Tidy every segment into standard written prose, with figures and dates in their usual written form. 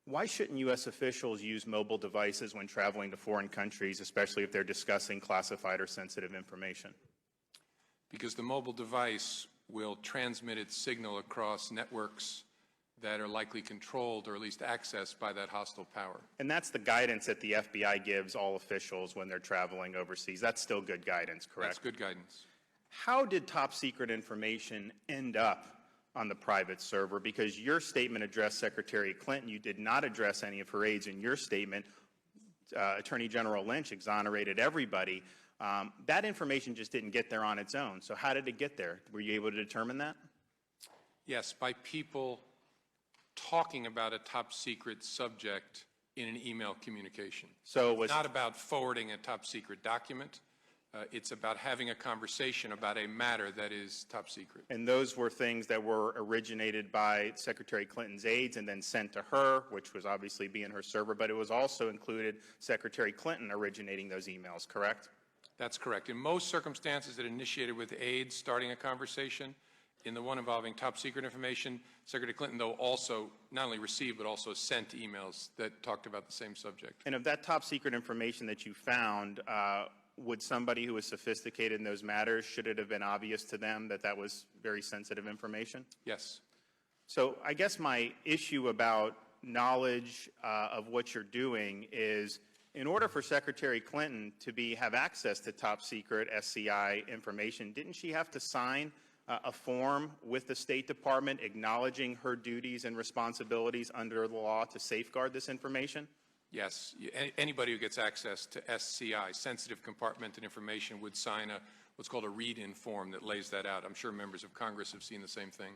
Why shouldn't U.S. officials use mobile devices when traveling to foreign countries, especially if they're discussing classified or sensitive information? Because the mobile device will transmit its signal across networks that are likely controlled or at least accessed by that hostile power. And that's the guidance that the FBI gives all officials when they're traveling overseas. That's still good guidance, correct? That's good guidance. How did top secret information end up on the private server? Because your statement addressed Secretary Clinton. You did not address any of her aides in your statement. Attorney General Lynch exonerated everybody. That information just didn't get there on its own. So how did it get there? Were you able to determine that? Yes, by people talking about a top secret subject in an email communication. So it was not about forwarding a top secret document. It's about having a conversation about a matter that is top secret. And those were things that were originated by Secretary Clinton's aides and then sent to her, which was obviously being her server, but it was also included Secretary Clinton originating those emails, correct? That's correct. In most circumstances, it initiated with aides starting a conversation. In the one involving top secret information, Secretary Clinton, though, also not only received but also sent emails that talked about the same subject. And of that top secret information that you found, would somebody who was sophisticated in those matters, should it have been obvious to them that that was very sensitive information? Yes. So I guess my issue about knowledge of what you're doing is, in order for Secretary Clinton to have access to top secret SCI information, didn't she have to sign a form with the State Department acknowledging her duties and responsibilities under the law to safeguard this information? Yes. Anybody who gets access to SCI, sensitive compartmented information, would sign what's called a read-in form that lays that out. I'm sure members of Congress have seen the same thing.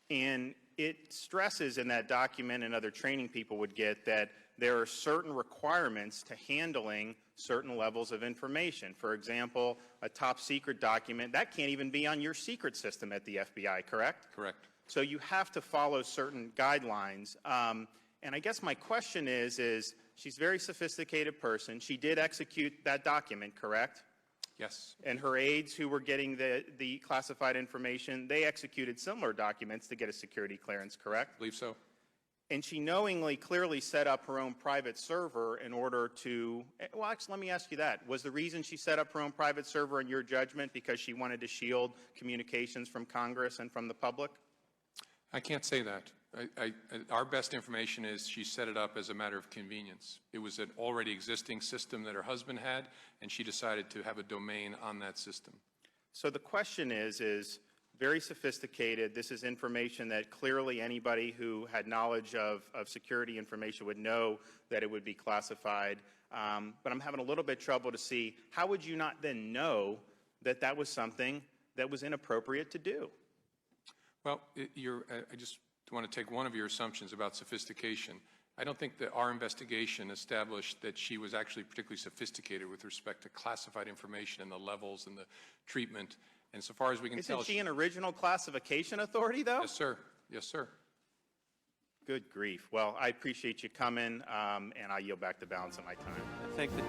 And it stresses in that document, and other training people would get, that there are certain requirements to handling certain levels of information. For example, a top secret document, that can't even be on your secret system at the FBI, correct? Correct. So you have to follow certain guidelines. And I guess my question is she's a very sophisticated person. She did execute that document, correct? Yes. And her aides who were getting the classified information, they executed similar documents to get a security clearance, correct? I believe so. And she knowingly, clearly set up her own private server in order to, well, actually, let me ask you that. Was the reason she set up her own private server, in your judgment, because she wanted to shield communications from Congress and from the public? I can't say that. Our best information is she set it up as a matter of convenience. It was an already existing system that her husband had, and she decided to have a domain on that system. So the question is very sophisticated. This is information that clearly anybody who had knowledge of security information would know that it would be classified. But I'm having a little bit trouble to see, how would you not then know that that was something that was inappropriate to do? Well, I just want to take one of your assumptions about sophistication. I don't think that our investigation established that she was actually particularly sophisticated with respect to classified information and the levels and the treatment. And so far as we can tell, isn't she an original classification authority, though? Yes, sir. Yes, sir. Good grief. Well, I appreciate you coming, and I yield back the balance of my time. I thank the